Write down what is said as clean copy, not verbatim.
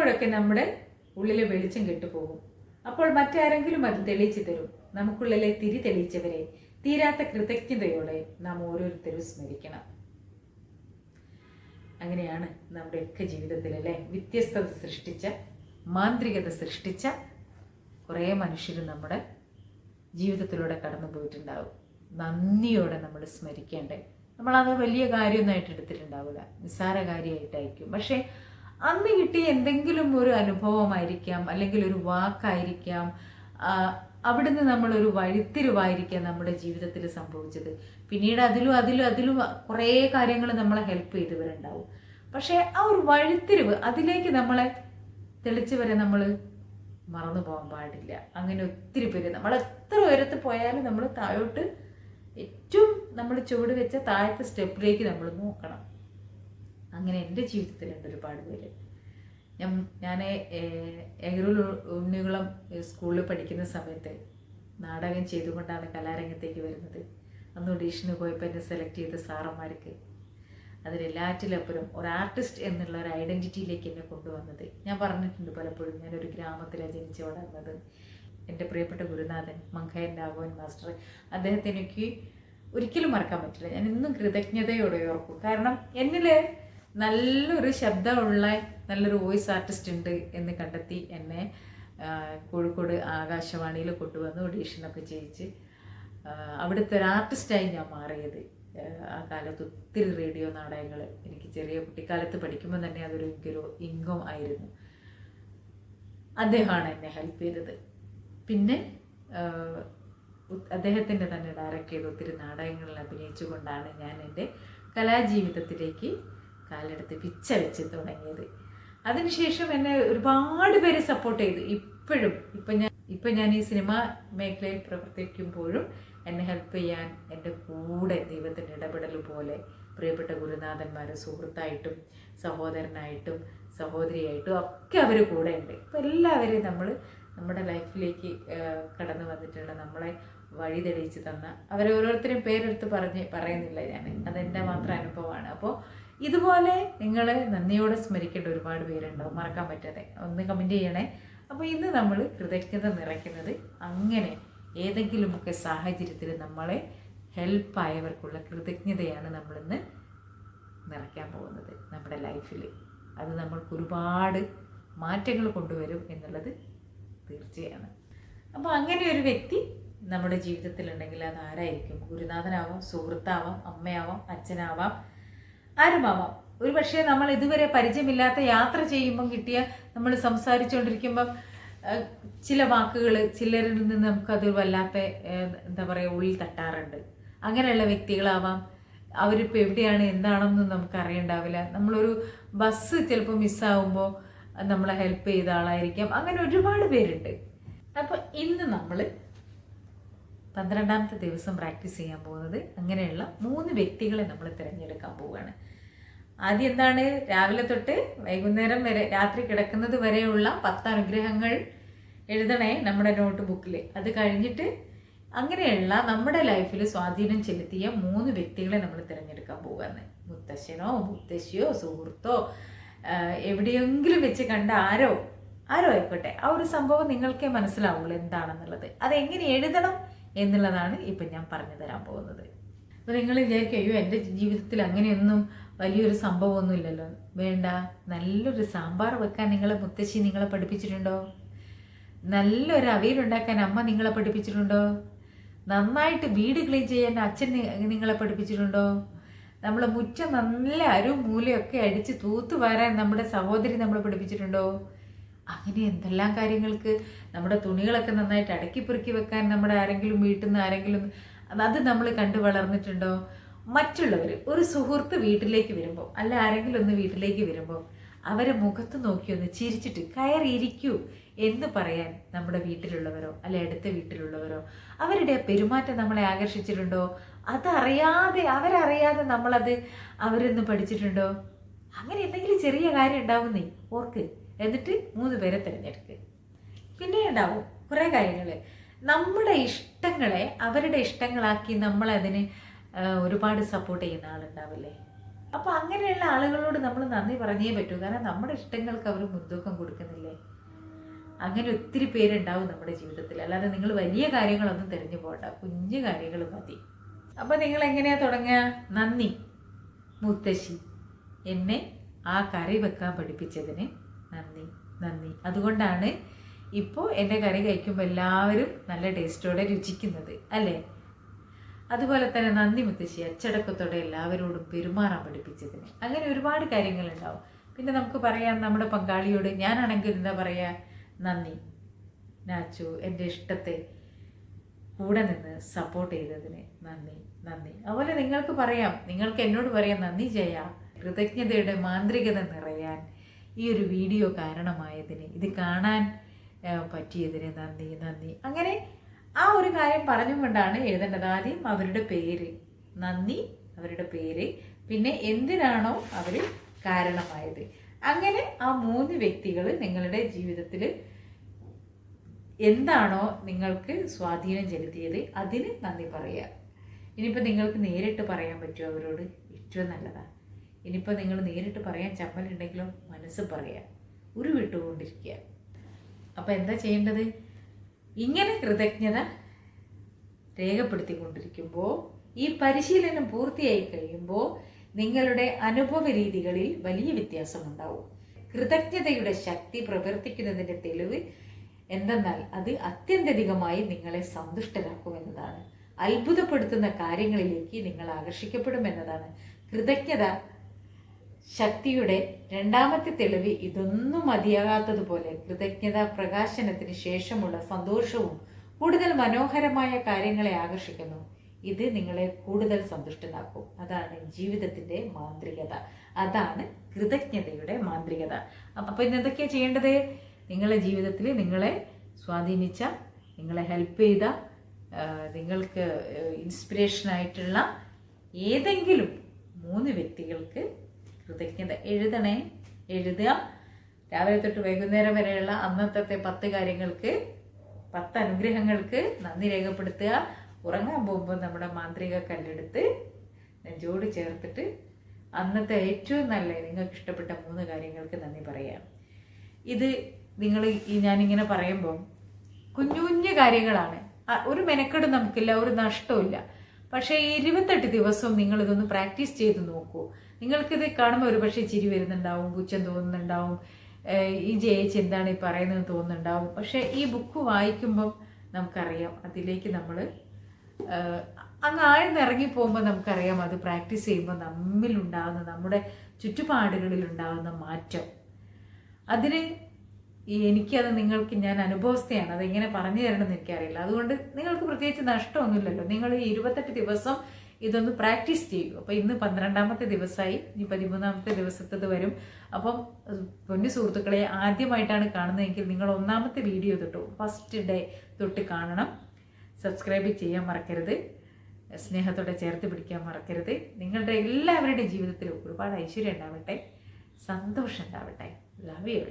ചിലപ്പോഴൊക്കെ നമ്മുടെ ഉള്ളിലെ വെളിച്ചം കെട്ടുപോകും. അപ്പോൾ മറ്റാരെങ്കിലും അത് തെളിയിച്ചു തരും. നമുക്കുള്ളിലെ തിരി തെളിയിച്ചവരെ തീരാത്ത കൃതജ്ഞതയോടെ നാം ഓരോരുത്തരും സ്മരിക്കണം. അങ്ങനെയാണ് നമ്മുടെയൊക്കെ ജീവിതത്തിൽ അല്ലേ, വ്യത്യസ്തത സൃഷ്ടിച്ച, മാന്ത്രികത സൃഷ്ടിച്ച കുറേ മനുഷ്യർ നമ്മുടെ ജീവിതത്തിലൂടെ കടന്നു പോയിട്ടുണ്ടാവും. നന്ദിയോടെ നമ്മൾ സ്മരിക്കേണ്ടേ. നമ്മളത് വലിയ കാര്യമൊന്നായിട്ട് എടുത്തിട്ടുണ്ടാവില്ല, നിസ്സാര കാര്യമായിട്ടായിരിക്കും. പക്ഷേ അന്ന് കിട്ടിയ എന്തെങ്കിലും ഒരു അനുഭവമായിരിക്കാം, അല്ലെങ്കിൽ ഒരു വാക്കായിരിക്കാം, അവിടുന്ന് നമ്മളൊരു വഴിത്തിരിവായിരിക്കാം നമ്മുടെ ജീവിതത്തിൽ സംഭവിച്ചത്. പിന്നീട് അതിലും കുറേ കാര്യങ്ങൾ നമ്മളെ ഹെൽപ്പ് ചെയ്തവരുണ്ടാവും. പക്ഷേ ആ ഒരു വഴിത്തിരിവ്, അതിലേക്ക് നമ്മളെ തെളിച്ച് വരെ നമ്മൾ മറന്നു പോകാൻ പാടില്ല. അങ്ങനെ ഒത്തിരി പേര്, നമ്മൾ എത്ര ഉയരത്ത് പോയാലും നമ്മൾ താഴോട്ട് ഏറ്റവും നമ്മൾ ചുവട് വെച്ച താഴത്തെ സ്റ്റെപ്പിലേക്ക് നമ്മൾ നോക്കണം. അങ്ങനെ എൻ്റെ ജീവിതത്തിലുണ്ട് ഒരുപാട് പേര്. ഞാൻ എഗരൂർ ഉണ്ണികുളം സ്കൂളിൽ പഠിക്കുന്ന സമയത്ത് നാടകം ചെയ്തുകൊണ്ടാണ് കലാരംഗത്തേക്ക് വരുന്നത്. അന്ന് ഓഡീഷന് പോയപ്പോൾ എന്നെ സെലക്ട് ചെയ്ത സാറന്മാർക്ക് അതിലെല്ലാറ്റിലപ്പുറം ഒരു ആർട്ടിസ്റ്റ് എന്നുള്ള ഒരു ഐഡൻറ്റിറ്റിയിലേക്ക് എന്നെ കൊണ്ടുവന്നത്. ഞാൻ പറഞ്ഞിട്ടുണ്ട് പലപ്പോഴും, ഞാനൊരു ഗ്രാമത്തിലാണ് ജനിച്ചു വളർന്നത്. എൻ്റെ പ്രിയപ്പെട്ട ഗുരുനാഥൻ മങ്കയൻ രാഘവൻ മാസ്റ്റർ, അദ്ദേഹത്തെ എനിക്ക് ഒരിക്കലും മറക്കാൻ പറ്റില്ല. ഞാൻ ഇന്നും കൃതജ്ഞതയോടെ ഓർക്കും. കാരണം എന്നിൽ നല്ലൊരു ശബ്ദമുള്ള നല്ലൊരു വോയിസ് ആർട്ടിസ്റ്റ് ഉണ്ട് എന്ന് കണ്ടെത്തി എന്നെ കോഴിക്കോട് ആകാശവാണിയിൽ കൊണ്ടുവന്ന് ഓഡീഷനൊക്കെ ചെയ്യിച്ച് അവിടുത്തെ ഒരു ആർട്ടിസ്റ്റായി ഞാൻ മാറിയത്. ആ കാലത്ത് ഒത്തിരി റേഡിയോ നാടകങ്ങൾ എനിക്ക് ചെറിയ കുട്ടിക്കാലത്ത് പഠിക്കുമ്പോൾ തന്നെ അതൊരു എനിക്കൊരു ഇൻകം ആയിരുന്നു. അദ്ദേഹമാണ് എന്നെ ഹെൽപ്പ് ചെയ്തത്. പിന്നെ അദ്ദേഹത്തിൻ്റെ തന്നെ ഡയറക്റ്റ് ചെയ്ത് ഒത്തിരി നാടകങ്ങളിൽ അഭിനയിച്ചുകൊണ്ടാണ് ഞാൻ എൻ്റെ കലാജീവിതത്തിലേക്ക് കാലെടുത്ത് പിച്ച വെച്ച് തുടങ്ങിയത്. അതിനുശേഷം എന്നെ ഒരുപാട് പേര് സപ്പോർട്ട് ചെയ്തു. ഇപ്പം ഞാൻ ഈ സിനിമ മേഖലയിൽ പ്രവർത്തിക്കുമ്പോഴും എന്നെ ഹെൽപ്പ് ചെയ്യാൻ എൻ്റെ കൂടെ ദൈവത്തിൻ്റെ ഇടപെടൽ പോലെ പ്രിയപ്പെട്ട ഗുരുനാഥന്മാർ, സുഹൃത്തായിട്ടും സഹോദരനായിട്ടും സഹോദരിയായിട്ടും ഒക്കെ അവർ കൂടെ ഉണ്ട്. അപ്പോൾ എല്ലാവരെയും നമ്മുടെ ലൈഫിലേക്ക് കടന്നു വന്നിട്ടുണ്ട്. നമ്മളെ വഴി തെളിയിച്ച് തന്ന അവരോരോരുത്തരും പേരെടുത്ത് പറയുന്നില്ല ഞാൻ, അതെൻ്റെ മാത്രം അനുഭവമാണ്. അപ്പോൾ ഇതുപോലെ നിങ്ങൾ നന്ദിയോടെ സ്മരിക്കേണ്ട ഒരുപാട് പേരുണ്ടാവും, മറക്കാൻ പറ്റാതെ. ഒന്ന് കമൻറ്റ് ചെയ്യണേ. അപ്പോൾ ഇന്ന് നമ്മൾ കൃതജ്ഞത നിറയ്ക്കുന്നത് അങ്ങനെ ഏതെങ്കിലുമൊക്കെ സാഹചര്യത്തിൽ നമ്മളെ ഹെൽപ്പായവർക്കുള്ള കൃതജ്ഞതയാണ് നമ്മളിന്ന് നിറയ്ക്കാൻ പോകുന്നത് നമ്മുടെ ലൈഫിൽ. അത് നമ്മൾക്ക് ഒരുപാട് മാറ്റങ്ങൾ കൊണ്ടുവരും എന്നുള്ളത് തീർച്ചയാണ്. അപ്പോൾ അങ്ങനെ ഒരു വ്യക്തി നമ്മുടെ ജീവിതത്തിലുണ്ടെങ്കിൽ അത് ആരായിരിക്കും? ഗുരുനാഥനാവാം, സുഹൃത്താവാം, അമ്മയാവാം, അച്ഛനാവാം, ആരുമാവാം. ഒരു പക്ഷേ നമ്മൾ ഇതുവരെ പരിചയമില്ലാത്ത യാത്ര ചെയ്യുമ്പം കിട്ടിയ, നമ്മൾ സംസാരിച്ചുകൊണ്ടിരിക്കുമ്പം ചില വാക്കുകൾ ചിലരിൽ നിന്ന് നമുക്കത് വല്ലാത്ത എന്താ പറയുക ഉള്ളിൽ തട്ടാറുണ്ട്. അങ്ങനെയുള്ള വ്യക്തികളാവാം. അവരിപ്പോൾ എവിടെയാണ് എന്താണെന്നും നമുക്ക് അറിയണ്ടാവില്ല. നമ്മളൊരു ബസ് ചിലപ്പോൾ മിസ്സാവുമ്പോൾ നമ്മളെ ഹെൽപ്പ് ചെയ്ത ആളായിരിക്കാം. അങ്ങനെ ഒരുപാട് പേരുണ്ട്. അപ്പോൾ ഇന്ന് നമ്മൾ 12ാമത്തെ ദിവസം പ്രാക്ടീസ് ചെയ്യാൻ പോകുന്നത് അങ്ങനെയുള്ള 3 വ്യക്തികളെ നമ്മൾ തിരഞ്ഞെടുക്കാൻ പോവുകയാണ്. ആദ്യം എന്താണ്, രാവിലെ തൊട്ട് വൈകുന്നേരം വരെ, രാത്രി കിടക്കുന്നത് വരെയുള്ള 10 അനുഗ്രഹങ്ങൾ എഴുതണേ നമ്മുടെ നോട്ട് ബുക്കിൽ. അത് കഴിഞ്ഞിട്ട് അങ്ങനെയുള്ള നമ്മുടെ ലൈഫിൽ സ്വാധീനം ചെലുത്തിയ 3 വ്യക്തികളെ നമ്മൾ തിരഞ്ഞെടുക്കാൻ പോവുകയാണ്. മുത്തശ്ശനോ മുത്തശ്ശിയോ സുഹൃത്തോ എവിടെയെങ്കിലും വെച്ച് കണ്ട ആരോ ആയിക്കോട്ടെ, ആ ഒരു സംഭവം നിങ്ങൾക്കേ മനസ്സിലാവുള്ളൂ എന്താണെന്നുള്ളത്. അതെങ്ങനെ എഴുതണം എന്നുള്ളതാണ് ഇപ്പം ഞാൻ പറഞ്ഞു തരാൻ പോകുന്നത്. അപ്പോൾ നിങ്ങൾ വിചാരിക്കും, അയ്യോ എൻ്റെ ജീവിതത്തിൽ അങ്ങനെയൊന്നും വലിയൊരു സംഭവമൊന്നും ഇല്ലല്ലോ. വേണ്ട, നല്ലൊരു സാമ്പാർ വെക്കാൻ മുത്തശ്ശി നിങ്ങളെ പഠിപ്പിച്ചിട്ടുണ്ടോ? നല്ലൊരു അവിയലുണ്ടാക്കാൻ അമ്മ നിങ്ങളെ പഠിപ്പിച്ചിട്ടുണ്ടോ? നന്നായിട്ട് വീട് ക്ലീൻ ചെയ്യാൻ അച്ഛൻ നിങ്ങളെ പഠിപ്പിച്ചിട്ടുണ്ടോ? നമ്മളെ മുറ്റം നല്ല അരും മൂലയൊക്കെ അടിച്ച് തൂത്ത് വാരാൻ നമ്മുടെ സഹോദരി നമ്മളെ പഠിപ്പിച്ചിട്ടുണ്ടോ? അങ്ങനെ എന്തെല്ലാം കാര്യങ്ങൾക്ക്, നമ്മുടെ തുണികളൊക്കെ നന്നായിട്ട് അടക്കി പെറുക്കി വെക്കാൻ നമ്മുടെ ആരെങ്കിലും വീട്ടിൽ നിന്ന് ആരെങ്കിലും അത് നമ്മൾ കണ്ടു വളർന്നിട്ടുണ്ടോ? മറ്റുള്ളവർ, ഒരു സുഹൃത്ത് വീട്ടിലേക്ക് വരുമ്പോൾ, അല്ല ആരെങ്കിലും ഒന്ന് വീട്ടിലേക്ക് വരുമ്പോൾ അവരെ മുഖത്ത് നോക്കി ഒന്ന് ചിരിച്ചിട്ട് കയറിയിരിക്കൂ എന്ന് പറയാൻ നമ്മുടെ വീട്ടിലുള്ളവരോ അല്ല അടുത്ത വീട്ടിലുള്ളവരോ അവരുടെ പെരുമാറ്റം നമ്മളെ ആകർഷിച്ചിട്ടുണ്ടോ? അവരറിയാതെ നമ്മളത് അവരൊന്ന് പഠിച്ചിട്ടുണ്ടോ? അങ്ങനെ എന്തെങ്കിലും ചെറിയ കാര്യം ഉണ്ടാവുന്നേ ഓർക്ക്. എന്നിട്ട് 3 പേരെ തിരഞ്ഞെടുക്കുക. പിന്നെ ഉണ്ടാവും കുറേ കാര്യങ്ങൾ. നമ്മുടെ ഇഷ്ടങ്ങളെ അവരുടെ ഇഷ്ടങ്ങളാക്കി നമ്മളതിന് ഒരുപാട് സപ്പോർട്ട് ചെയ്യുന്ന ആളുണ്ടാവില്ലേ? അപ്പോൾ അങ്ങനെയുള്ള ആളുകളോട് നമ്മൾ നന്ദി പറഞ്ഞേ പറ്റൂ. കാരണം നമ്മുടെ ഇഷ്ടങ്ങൾക്ക് അവർ മുൻതൂക്കം കൊടുക്കുന്നില്ലേ. അങ്ങനെ ഒത്തിരി പേരുണ്ടാവും നമ്മുടെ ജീവിതത്തിൽ. അല്ലാതെ നിങ്ങൾ വലിയ കാര്യങ്ങളൊന്നും തിരഞ്ഞു പോകണ്ട, കുഞ്ഞു കാര്യങ്ങൾ മതി. അപ്പോൾ നിങ്ങൾ എങ്ങനെയാണ് തുടങ്ങുക? നന്ദി മുത്തശ്ശി, എന്നെ ആ കറി വെക്കാൻ പഠിപ്പിച്ചതിന് നന്ദി നന്ദി. അതുകൊണ്ടാണ് ഇപ്പോൾ എൻ്റെ കറി കഴിക്കുമ്പോൾ എല്ലാവരും നല്ല ടേസ്റ്റോടെ രുചിക്കുന്നത് അല്ലേ. അതുപോലെ തന്നെ നന്ദി മുത്തശ്ശി, അച്ചടക്കത്തോടെ എല്ലാവരോടും പെരുമാറാൻ പഠിപ്പിച്ചതിന്. അങ്ങനെ ഒരുപാട് കാര്യങ്ങളുണ്ടാവും. പിന്നെ നമുക്ക് പറയാം നമ്മുടെ പങ്കാളിയോട്, ഞാനാണെങ്കിൽ എന്താ പറയുക, നന്ദി നാച്ചു, എൻ്റെ ഇഷ്ടത്തെ കൂടെ നിന്ന് സപ്പോർട്ട് ചെയ്തതിന് നന്ദി നന്ദി. അതുപോലെ നിങ്ങൾക്ക് പറയാം, നിങ്ങൾക്ക് എന്നോട് പറയാം, നന്ദി ജയ, കൃതജ്ഞതയുടെ മാന്ത്രികത നിറയാൻ ഈ ഒരു വീഡിയോ കാരണമായതിന്, ഇത് കാണാൻ പറ്റിയതിന് നന്ദി നന്ദി. അങ്ങനെ ആ ഒരു കാര്യം പറഞ്ഞുകൊണ്ടാണ് എഴുതേണ്ടത്. ആദ്യം അവരുടെ പേര്, നന്ദി, അവരുടെ പേര്, പിന്നെ എന്തിനാണോ അവർ കാരണമായത്. അങ്ങനെ ആ 3 വ്യക്തികൾ നിങ്ങളുടെ ജീവിതത്തിൽ എന്താണോ നിങ്ങൾക്ക് സ്വാധീനം ചെലുത്തിയത് അതിന് നന്ദി പറയുക. ഇനിയിപ്പോൾ നിങ്ങൾക്ക് നേരിട്ട് പറയാൻ പറ്റുമോ അവരോട്, ഏറ്റവും നല്ലതാണ്. ഇനിയിപ്പോൾ നിങ്ങൾ നേരിട്ട് പറയാൻ ചമ്മലുണ്ടെങ്കിലോ മനസ്സ് പറയുക, ഉരുവിട്ടുകൊണ്ടിരിക്കുക. അപ്പോൾ എന്താ ചെയ്യേണ്ടത്? ഇങ്ങനെ കൃതജ്ഞത രേഖപ്പെടുത്തിക്കൊണ്ടിരിക്കുമ്പോൾ, ഈ പരിശീലനം പൂർത്തിയായി കഴിയുമ്പോൾ നിങ്ങളുടെ അനുഭവ രീതികളിൽ വലിയ വ്യത്യാസമുണ്ടാവും. കൃതജ്ഞതയുടെ ശക്തി പ്രവർത്തിക്കുന്നതിൻ്റെ തെളിവ് എന്തെന്നാൽ അത് അത്യന്തധികമായി നിങ്ങളെ സന്തുഷ്ടരാക്കുമെന്നതാണ്. അത്ഭുതപ്പെടുത്തുന്ന കാര്യങ്ങളിലേക്ക് നിങ്ങൾ ആകർഷിക്കപ്പെടുമെന്നതാണ്. കൃതജ്ഞത ശക്തിയുടെ രണ്ടാമത്തെ തെളിവ് ഇതൊന്നും മതിയാകാത്തതുപോലെ കൃതജ്ഞത പ്രകാശനത്തിന് ശേഷമുള്ള സന്തോഷവും കൂടുതൽ മനോഹരമായ കാര്യങ്ങളെ ആകർഷിക്കുന്നു. ഇത് നിങ്ങളെ കൂടുതൽ സന്തുഷ്ടനാക്കും. അതാണ് ജീവിതത്തിൻ്റെ മാന്ത്രികത, അതാണ് കൃതജ്ഞതയുടെ മാന്ത്രികത. അപ്പോൾ ഇന്ന് എന്തൊക്കെയാണ് ചെയ്യേണ്ടത്? നിങ്ങളുടെ ജീവിതത്തിൽ നിങ്ങളെ സ്വാധീനിച്ച, നിങ്ങളെ ഹെൽപ്പ് ചെയ്ത, നിങ്ങൾക്ക് ഇൻസ്പിറേഷനായിട്ടുള്ള ഏതെങ്കിലും 3 വ്യക്തികൾക്ക് കൃതജ്ഞത എഴുതുക. രാവിലെ തൊട്ട് വൈകുന്നേരം വരെയുള്ള അന്നത്തെ 10 കാര്യങ്ങൾക്ക്, 10 അനുഗ്രഹങ്ങൾക്ക് നന്ദി രേഖപ്പെടുത്തുക. ഉറങ്ങാൻ പോകുമ്പോൾ നമ്മുടെ മാന്ത്രിക കല്ലെടുത്ത് നെഞ്ചോട് ചേർത്തിട്ട് അന്നത്തെ ഏറ്റവും നല്ല നിങ്ങൾക്ക് ഇഷ്ടപ്പെട്ട 3 കാര്യങ്ങൾക്ക് നന്ദി പറയാം. ഇത് നിങ്ങൾ ഞാനിങ്ങനെ പറയുമ്പോൾ കുഞ്ഞു കുഞ്ഞു കാര്യങ്ങളാണ്, ഒരു മെനക്കെടും നമുക്കില്ല, ഒരു നഷ്ടമില്ല. പക്ഷേ ഈ 28 ദിവസവും നിങ്ങളിതൊന്ന് പ്രാക്ടീസ് ചെയ്ത് നോക്കൂ. നിങ്ങൾക്കിത് കാണുമ്പോൾ ഒരു പക്ഷേ ചിരി വരുന്നുണ്ടാവും, പുച്ഛം തോന്നുന്നുണ്ടാവും, ഈ ജയിച്ച് എന്താണ് ഈ പറയുന്നത് തോന്നുന്നുണ്ടാവും. പക്ഷേ ഈ ബുക്ക് വായിക്കുമ്പം നമുക്കറിയാം, അതിലേക്ക് നമ്മൾ അങ്ങ് ആഴ്ന്നിറങ്ങി പോകുമ്പോൾ നമുക്കറിയാം, അത് പ്രാക്ടീസ് ചെയ്യുമ്പോൾ നമ്മിലുണ്ടാകുന്ന, നമ്മുടെ ചുറ്റുപാടുകളിൽ ഉണ്ടാകുന്ന മാറ്റം. അതിന് എനിക്കത് ഞാൻ അനുഭവസ്ഥയാണ്, അതെങ്ങനെ പറഞ്ഞു തരണമെന്ന് എനിക്കറിയില്ല. അതുകൊണ്ട് നിങ്ങൾക്ക് പ്രത്യേകിച്ച് നഷ്ടമൊന്നുമില്ലല്ലോ. നിങ്ങൾ ഈ 28 ദിവസം ഇതൊന്ന് പ്രാക്ടീസ് ചെയ്യൂ. അപ്പോൾ ഇന്ന് 12ാമത്തെ ദിവസമായി, ഇനി 13ാമത്തെ ദിവസത്തത് വരും. അപ്പം പൊന്നു സുഹൃത്തുക്കളെ, ആദ്യമായിട്ടാണ് കാണുന്നതെങ്കിൽ നിങ്ങൾ 1ാമത്തെ വീഡിയോ തൊട്ട്, ഫസ്റ്റ് ഡേ തൊട്ട് കാണണം. സബ്സ്ക്രൈബ് ചെയ്യാൻ മറക്കരുത്, സ്നേഹത്തോടെ ചേർത്ത് പിടിക്കാൻ മറക്കരുത്. നിങ്ങളുടെ എല്ലാവരുടെയും ജീവിതത്തിൽ ഒരുപാട് ഐശ്വര്യം ഉണ്ടാവട്ടെ, സന്തോഷം ഉണ്ടാവട്ടെ. Love you.